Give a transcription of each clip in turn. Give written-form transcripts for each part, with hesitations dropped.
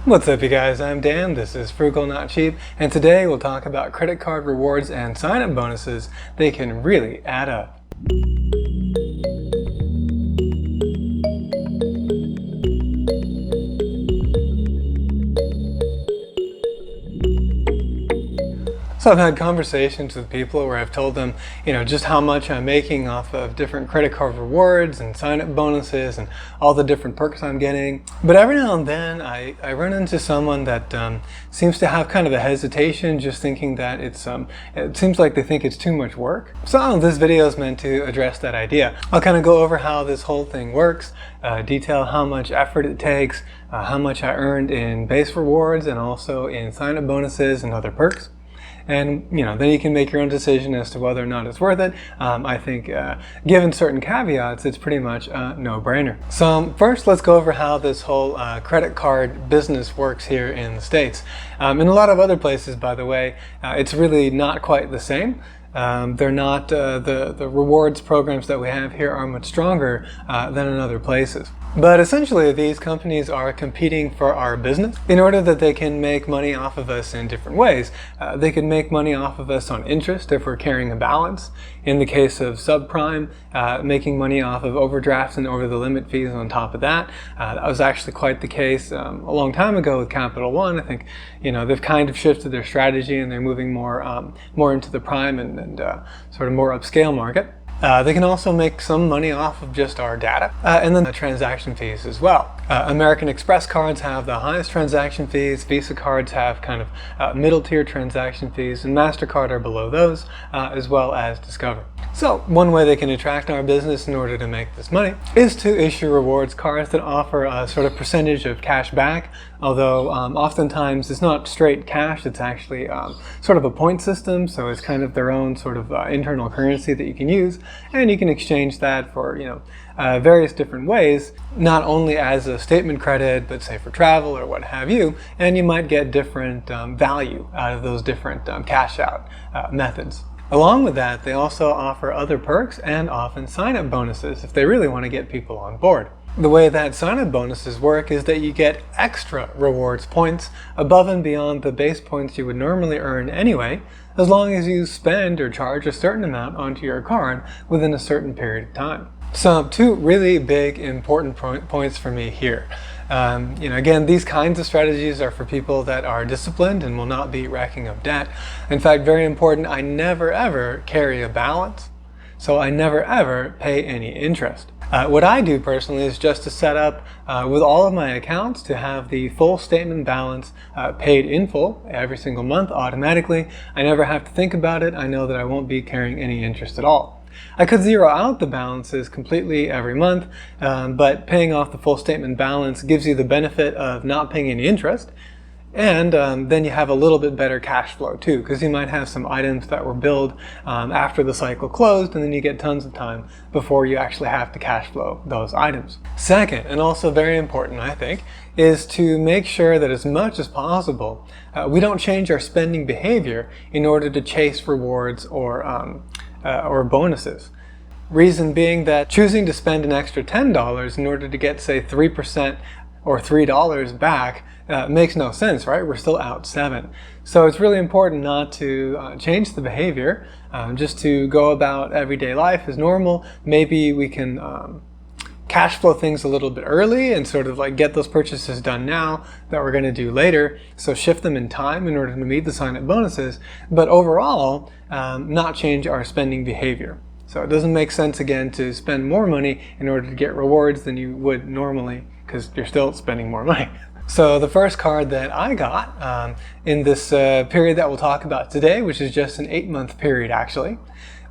What's up, you guys? I'm Dan. This is Frugal Not Cheap, and today we'll talk about credit card rewards and sign-up bonuses. They can really add up. So I've had conversations with people where I've told them, just how much I'm making off of different credit card rewards and sign-up bonuses and all the different perks I'm getting. But every now and then I run into someone that seems to have kind of a hesitation, just thinking that it seems like they think it's too much work. So this video is meant to address that idea. I'll kind of go over how this whole thing works, detail how much effort it takes, how much I earned in base rewards and also in sign-up bonuses and other perks. And then you can make your own decision as to whether or not it's worth it. I think given certain caveats, it's pretty much a no-brainer. So first, let's go over how this whole credit card business works here in the States. In a lot of other places, by the way, it's really not quite the same. They're not, the rewards programs that we have here are much stronger than in other places. But essentially, these companies are competing for our business in order that they can make money off of us in different ways. They can make money off of us on interest if we're carrying a balance. In the case of subprime, making money off of overdrafts and over the limit fees on top of that. That was actually quite the case a long time ago with Capital One. I think they've kind of shifted their strategy and they're moving more into the prime and sort of more upscale market. They can also make some money off of just our data and then the transaction fees as well. American Express cards have the highest transaction fees, Visa cards have kind of middle tier transaction fees, and MasterCard are below those, as well as Discover. So one way they can attract our business in order to make this money is to issue rewards cards that offer a sort of percentage of cash back, although oftentimes it's not straight cash, it's actually sort of a point system, so it's kind of their own sort of internal currency that you can use, and you can exchange that for various different ways, not only as a statement credit, but say for travel or what have you, and you might get different value out of those different cash out methods. Along with that, they also offer other perks and often sign-up bonuses if they really want to get people on board. The way that sign-up bonuses work is that you get extra rewards points above and beyond the base points you would normally earn anyway, as long as you spend or charge a certain amount onto your card within a certain period of time. So two really big important points for me here. Again, these kinds of strategies are for people that are disciplined and will not be racking up debt. In fact, very important, I never ever carry a balance, so I never ever pay any interest. What I do personally is just to set up with all of my accounts to have the full statement balance paid in full every single month automatically. I never have to think about it. I know that I won't be carrying any interest at all. I could zero out the balances completely every month, but paying off the full statement balance gives you the benefit of not paying any interest. And then you have a little bit better cash flow too, because you might have some items that were billed after the cycle closed, and then you get tons of time before you actually have to cash flow those items. Second, and also very important, I think, is to make sure that as much as possible, we don't change our spending behavior in order to chase rewards or bonuses. Reason being that choosing to spend an extra $10 in order to get, say, 3% or $3 back makes no sense, right? We're still out 7. So it's really important not to change the behavior, just to go about everyday life as normal. Maybe we can cash flow things a little bit early and sort of like get those purchases done now that we're going to do later. So shift them in time in order to meet the sign-up bonuses, but overall not change our spending behavior. So it doesn't make sense, again, to spend more money in order to get rewards than you would normally, because you're still spending more money. So the first card that I got in this period that we'll talk about today, which is just an 8-month period actually,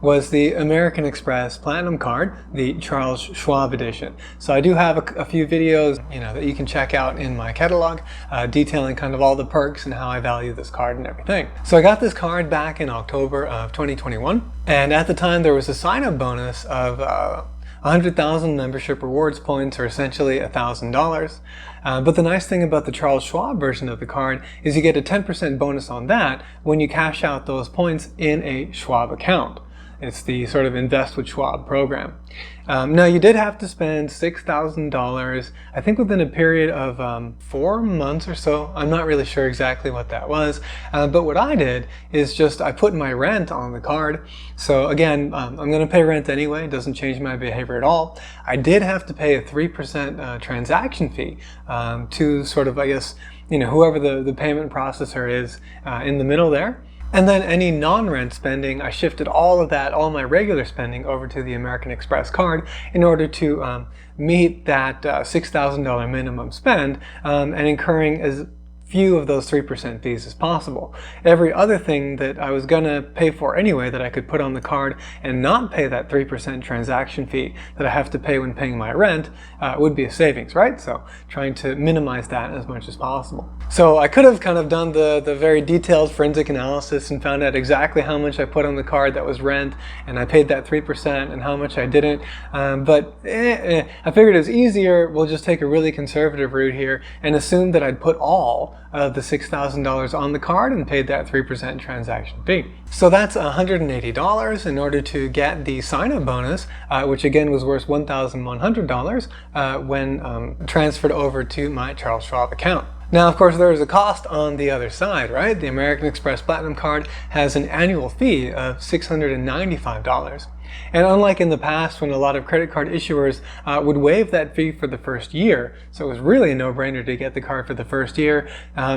was the American Express Platinum card, the Charles Schwab edition. So I do have a few videos that you can check out in my catalog detailing kind of all the perks and how I value this card and everything. So I got this card back in October of 2021, and at the time there was a sign-up bonus of 100,000 membership rewards points, or essentially $1,000. But the nice thing about the Charles Schwab version of the card is you get a 10% bonus on that when you cash out those points in a Schwab account. It's the sort of Invest with Schwab program. Now, you did have to spend $6,000, I think within a period of 4 months or so. I'm not really sure exactly what that was, but what I did is just I put my rent on the card. So again, I'm going to pay rent anyway. It doesn't change my behavior at all. I did have to pay a 3% transaction fee to sort of, I guess, whoever the payment processor is in the middle there. And then any non-rent spending, I shifted all of that, all my regular spending, over to the American Express card in order to meet that $6,000 minimum spend and incurring as few of those 3% fees as possible. Every other thing that I was gonna pay for anyway that I could put on the card and not pay that 3% transaction fee that I have to pay when paying my rent would be a savings, right? So trying to minimize that as much as possible. So I could have kind of done the very detailed forensic analysis and found out exactly how much I put on the card that was rent, and I paid that 3% and how much I didn't. But I figured it was easier. We'll just take a really conservative route here and assume that I'd put all of the $6,000 on the card and paid that 3% transaction fee. So that's $180 in order to get the sign-up bonus, which again was worth $1,100 when transferred over to my Charles Schwab account. Now, of course, there is a cost on the other side, right? The American Express Platinum Card has an annual fee of $695. And unlike in the past when a lot of credit card issuers would waive that fee for the first year, so it was really a no-brainer to get the card for the first year,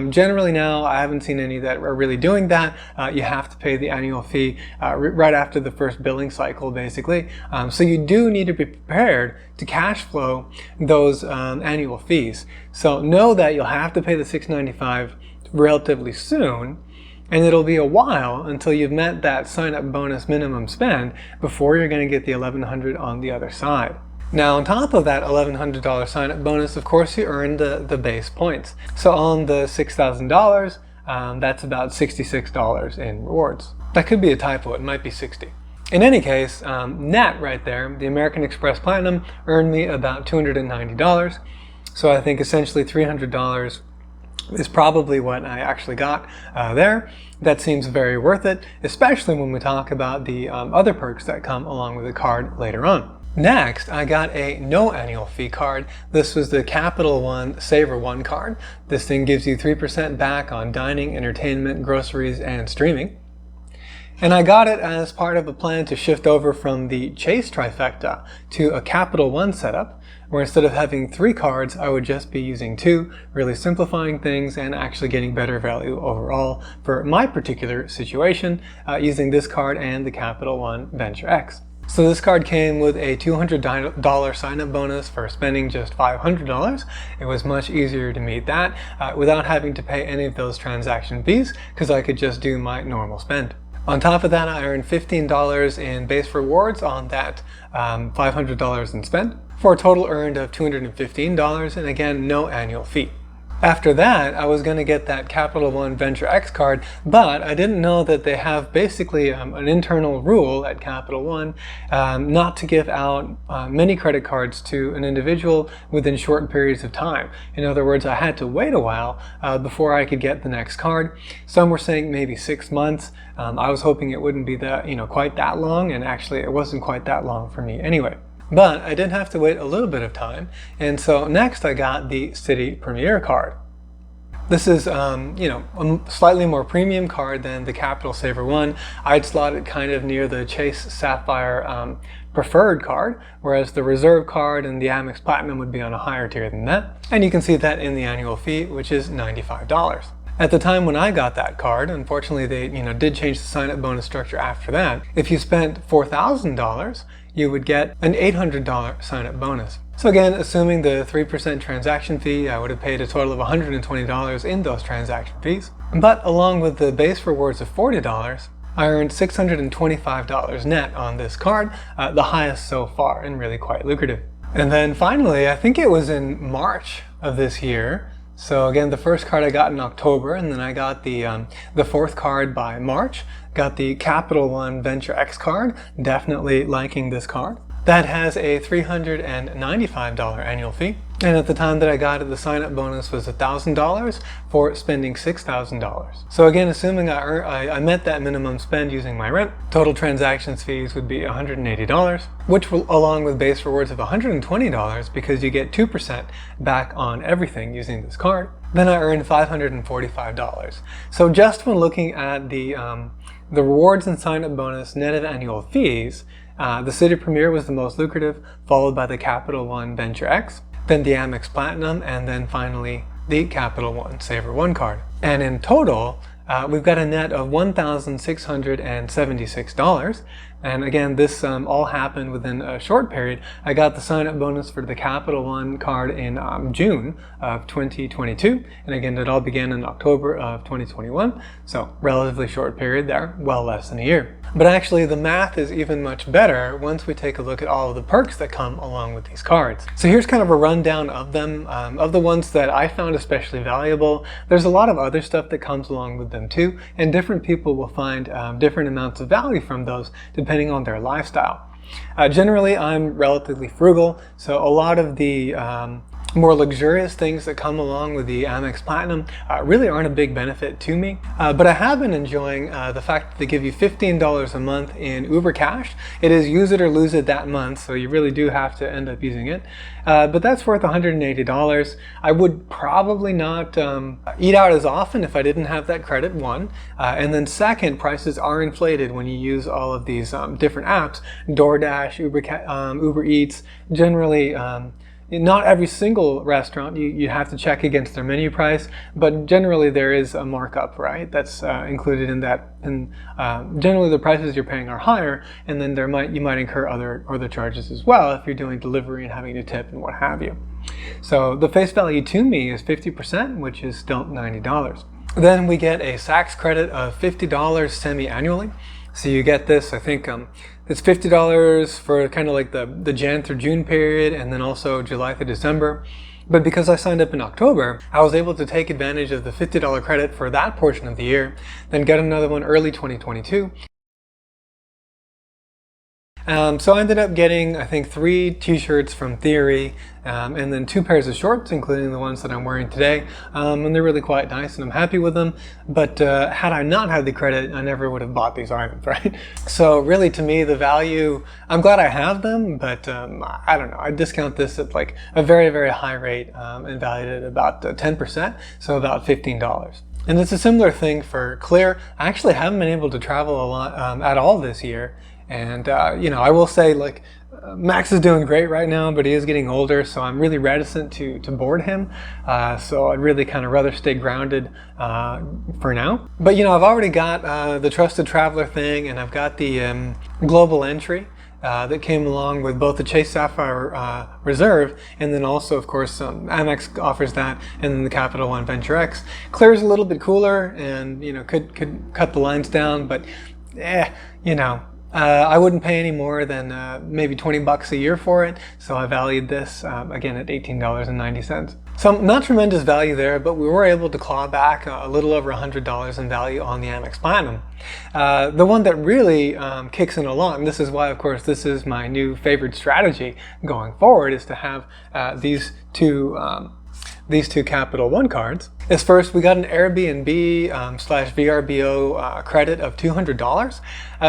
generally now I haven't seen any that are really doing that. You have to pay the annual fee right after the first billing cycle, basically. So you do need to be prepared to cash flow those annual fees. So know that you'll have to pay the $695 relatively soon, and it'll be a while until you've met that sign-up bonus minimum spend before you're going to get the $1,100 on the other side. Now, on top of that $1,100 sign-up bonus, of course, you earn the base points. So on the $6,000, that's about $66 in rewards. That could be a typo. It might be 60. In any case, net right there, the American Express Platinum earned me about $290. So I think essentially $300 is probably what I actually got there. That seems very worth it, especially when we talk about the other perks that come along with the card later on. Next, I got a no annual fee card. This was the One SavorOne card. This thing gives you 3% back on dining, entertainment, groceries, and streaming. And I got it as part of a plan to shift over from the Chase trifecta to a Capital One setup, where instead of having 3 cards, I would just be using 2, really simplifying things and actually getting better value overall for my particular situation, using this card and the Capital One Venture X. So this card came with a $200 sign-up bonus for spending just $500. It was much easier to meet that without having to pay any of those transaction fees, because I could just do my normal spend. On top of that, I earned $15 in base rewards on that $500 in spend, for a total earned of $215, and again, no annual fee. After that, I was going to get that Capital One Venture X card, but I didn't know that they have basically an internal rule at Capital One not to give out many credit cards to an individual within short periods of time. In other words, I had to wait a while before I could get the next card. Some were saying maybe 6 months. I was hoping it wouldn't be that, quite that long, and actually it wasn't quite that long for me anyway. But I did have to wait a little bit of time, and so next I got the Citi Premier card. This is, a slightly more premium card than the Capital SavorOne. I'd slot it kind of near the Chase Sapphire Preferred card, whereas the Reserve card and the Amex Platinum would be on a higher tier than that. And you can see that in the annual fee, which is $95. At the time when I got that card, unfortunately they did change the sign-up bonus structure after that. If you spent $4,000, you would get an $800 sign-up bonus. So again, assuming the 3% transaction fee, I would have paid a total of $120 in those transaction fees. But along with the base rewards of $40, I earned $625 net on this card, the highest so far, and really quite lucrative. And then finally, I think it was in March of this year. So again, the first card I got in October, and then I got the fourth card by March. Got the Capital One Venture X card, definitely liking this card. That has a $395 annual fee. And at the time that I got it, the sign-up bonus was $1,000 for spending $6,000. So again, assuming I met that minimum spend using my rent, total transactions fees would be $180, which will, along with base rewards of $120 because you get 2% back on everything using this card. Then I earned $545. So just when looking at the rewards and sign-up bonus net of annual fees, the Citi Premier was the most lucrative, followed by the Capital One Venture X, then the Amex Platinum, and then finally the Capital One SavorOne card. And in total, we've got a net of $1,676. And again, this all happened within a short period. I got the sign-up bonus for the Capital One card in June of 2022. And again, it all began in October of 2021. So relatively short period there, well less than a year. But actually, the math is even much better once we take a look at all of the perks that come along with these cards. So here's kind of a rundown of them, of the ones that I found especially valuable. There's a lot of other stuff that comes along with them too, and different people will find different amounts of value from those depending on their lifestyle. Generally, I'm relatively frugal, so a lot of the more luxurious things that come along with the Amex Platinum really aren't a big benefit to me. But I have been enjoying the fact that they give you $15 a month in Uber Cash. It is use it or lose it that month, so you really do have to end up using it. But that's worth $180. I would probably not eat out as often if I didn't have that credit, one. And then second, prices are inflated when you use all of these different apps. DoorDash, Uber Eats, generally not every single restaurant you have to check against their menu price, but generally there is a markup, right? That's included in that. And generally the prices you're paying are higher, and then you might incur other charges as well if you're doing delivery and having to tip and what have you. So the face value to me is 50%, which is still $90. Then we get a Saks credit of $50 semi-annually. So you get this, I think it's $50 for kind of like the Jan through June period, and then also July through December. But because I signed up in October, I was able to take advantage of the $50 credit for that portion of the year, then get another one early 2022. So I ended up getting, I think, 3 t-shirts from Theory, and then 2 pairs of shorts, including the ones that I'm wearing today. And they're really quite nice, and I'm happy with them. But had I not had the credit, I never would have bought these items, right? So really, to me, the value, I'm glad I have them, but I don't know. I discount this at like a very, very high rate and valued at about 10%, so about $15. And it's a similar thing for Clear. I actually haven't been able to travel a lot at all this year. And, I will say, like, Max is doing great right now, but he is getting older, so I'm really reticent to board him. So I'd really kind of rather stay grounded for now. But, I've already got the Trusted Traveler thing, and I've got the global entry that came along with both the Chase Sapphire Reserve, and then also, of course, Amex offers that, and then the Capital One Venture X. Clear's a little bit cooler, and, could cut the lines down, but, I wouldn't pay any more than maybe $20 a year for it, so I valued this again at $18.90. So not tremendous value there, but we were able to claw back a little over $100 in value on the Amex Platinum. The one that really kicks in a lot, and this is why, of course, this is my new favorite strategy going forward, is to have these two Capital One cards. Is first, we got an Airbnb slash VRBO credit of $200.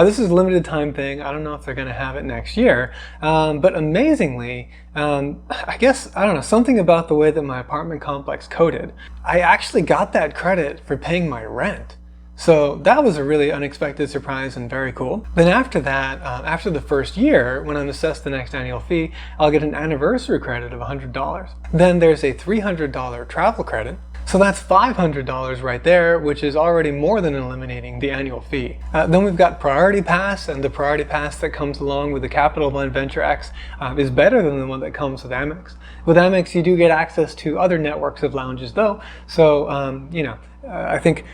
This is a limited time thing. I don't know if they're going to have it next year. But amazingly, I guess, I don't know, something about the way that my apartment complex coded, I actually got that credit for paying my rent. So that was a really unexpected surprise and very cool. Then after that, after the first year, when I'm assessed the next annual fee, I'll get an anniversary credit of $100. Then there's a $300 travel credit. So that's $500 right there, which is already more than eliminating the annual fee. Then we've got Priority Pass, and the Priority Pass that comes along with the Capital One Venture X is better than the one that comes with Amex. With Amex, you do get access to other networks of lounges though. So, I think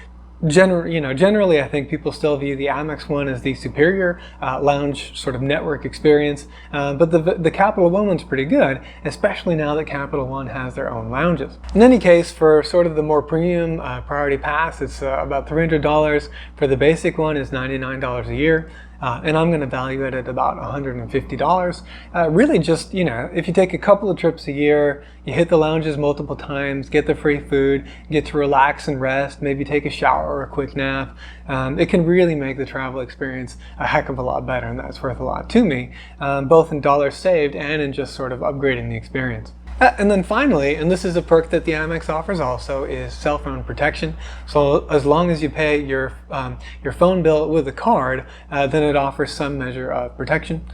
generally, I think people still view the Amex one as the superior lounge sort of network experience, but the Capital One one's pretty good, especially now that Capital One has their own lounges. In any case, for sort of the more premium Priority Pass, it's about $300. For the basic one, is $99 a year. and I'm going to value it at about $150. Really just, if you take a couple of trips a year, you hit the lounges multiple times, get the free food, get to relax and rest, maybe take a shower or a quick nap, it can really make the travel experience a heck of a lot better, and that's worth a lot to me, both in dollars saved and in just sort of upgrading the experience. And then finally, and this is a perk that the Amex offers also, is cell phone protection. So as long as you pay your phone bill with a card, then it offers some measure of protection.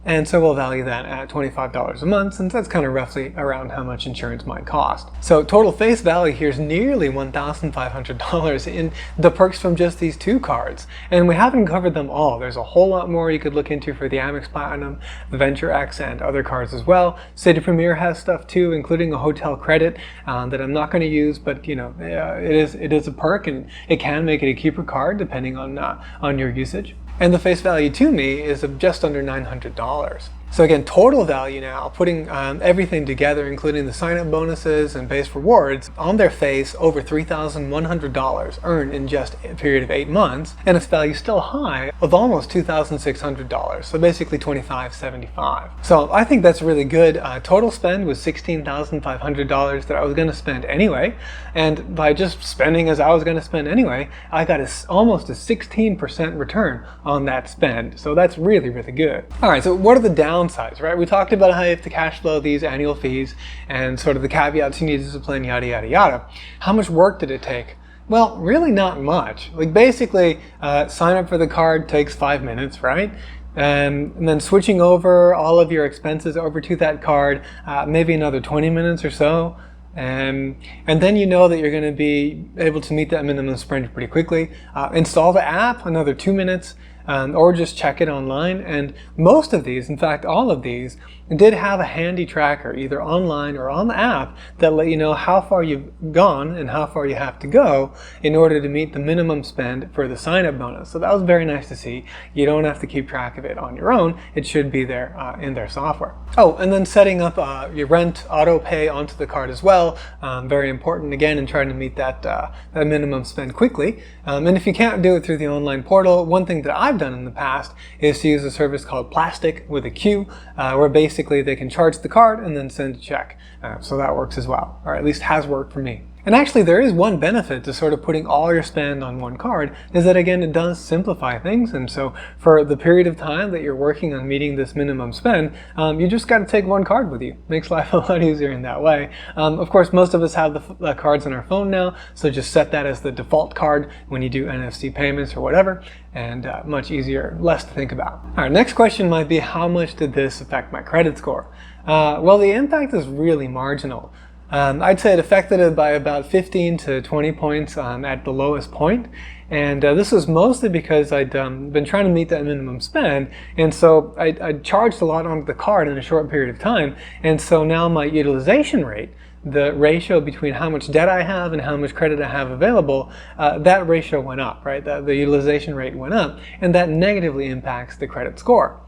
And so we'll value that at $25 a month, since that's kind of roughly around how much insurance might cost. So total face value here is nearly $1,500 in the perks from just these two cards. And we haven't covered them all. There's a whole lot more you could look into for the Amex Platinum, the Venture X, and other cards as well. Citi Premier has stuff too, including a hotel credit that I'm not going to use, but it is a perk, and it can make it a keeper card depending on your usage. And the face value to me is of just under $900. So again, total value now, putting everything together, including the sign-up bonuses and base rewards, on their face, over $3,100 earned in just a period of 8 months, and its value still high of almost $2,600, so basically $2,575. So I think that's really good. Total spend was $16,500 that I was going to spend anyway, and by just spending as I was going to spend anyway, I got almost a 16% return on that spend. So that's really, really good. All right, so what are the downsides, right? We talked about how you have to cash flow these annual fees and sort of the caveats you need to discipline, yada, yada, yada. How much work did it take? Well, really not much. Like basically, sign up for the card takes 5 minutes, right? And then switching over all of your expenses over to that card, maybe another 20 minutes or so. And then you know that you're going to be able to meet that minimum spend pretty quickly. Install the app, another 2 minutes. Or just check it online. And most of these, in fact all of these, did have a handy tracker either online or on the app that let you know how far you've gone and how far you have to go in order to meet the minimum spend for the sign-up bonus. So that was very nice to see. You don't have to keep track of it on your own. It should be there in their software. Oh, and then setting up your rent auto pay onto the card as well. Very important again in trying to meet that minimum spend quickly. And if you can't do it through the online portal, one thing that I've done in the past is to use a service called Plastic with a Q, where basically they can charge the card and then send a check. So that works as well, or at least has worked for me. And actually there is one benefit to sort of putting all your spend on one card, is that again it does simplify things. And so for the period of time that you're working on meeting this minimum spend, you just got to take one card with you. Makes life a lot easier in that way. Of course most of us have the cards on our phone now, so just set that as the default card when you do NFC payments or whatever, and much easier, less to think about. All right, next question might be, how much did this affect my credit score? Well, the impact is really marginal. I'd say it affected it by about 15 to 20 points at the lowest point. And this was mostly because I'd been trying to meet that minimum spend. And so I charged a lot onto the card in a short period of time. And so now my utilization rate, the ratio between how much debt I have and how much credit I have available, that ratio went up, right? The utilization rate went up, and that negatively impacts the credit score.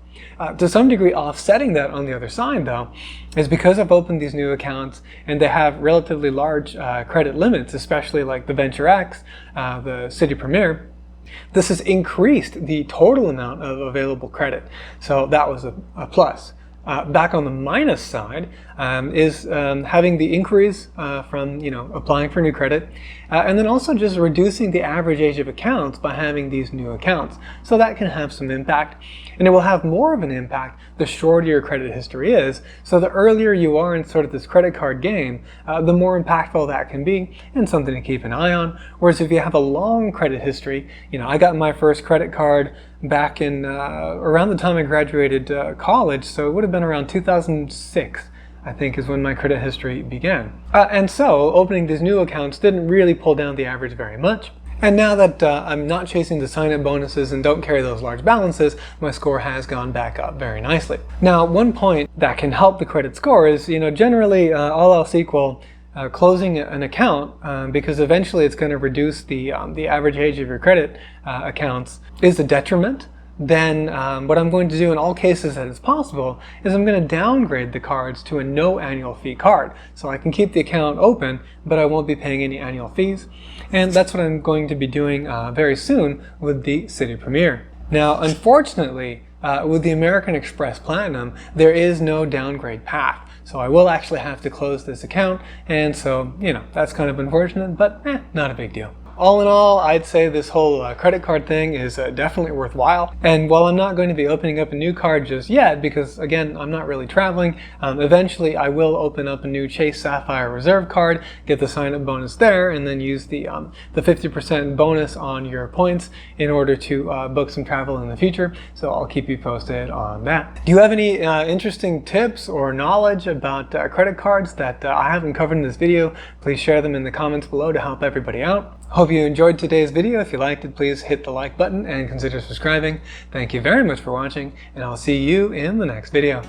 To some degree, offsetting that on the other side, though, is because I've opened these new accounts and they have relatively large credit limits, especially like the Venture X, the Citi Premier. This has increased the total amount of available credit, so that was a plus. Back on the minus side is having the inquiries from applying for new credit, and then also just reducing the average age of accounts by having these new accounts. So that can have some impact, and it will have more of an impact the shorter your credit history is. So the earlier you are in sort of this credit card game, the more impactful that can be, and something to keep an eye on. Whereas if you have a long credit history, I got my first credit card back in around the time I graduated college, so it would have been around 2006, I think, is when my credit history began. And so opening these new accounts didn't really pull down the average very much. And now that I'm not chasing the sign-up bonuses and don't carry those large balances, my score has gone back up very nicely. Now, one point that can help the credit score is, generally all else equal, closing an account, because eventually it's going to reduce the average age of your credit accounts, is a detriment. Then what I'm going to do in all cases that it's possible is I'm going to downgrade the cards to a no annual fee card. So I can keep the account open, but I won't be paying any annual fees. And that's what I'm going to be doing very soon with the Citi Premier. Now, unfortunately, with the American Express Platinum, there is no downgrade path. So I will actually have to close this account, and so, that's kind of unfortunate, but not a big deal. All in all, I'd say this whole credit card thing is definitely worthwhile. And while I'm not going to be opening up a new card just yet, because again, I'm not really traveling, eventually I will open up a new Chase Sapphire Reserve card, get the sign-up bonus there, and then use the 50% bonus on your points in order to book some travel in the future. So I'll keep you posted on that. Do you have any interesting tips or knowledge about credit cards that I haven't covered in this video? Please share them in the comments below to help everybody out. Hope you enjoyed today's video. If you liked it, please hit the like button and consider subscribing. Thank you very much for watching, and I'll see you in the next video.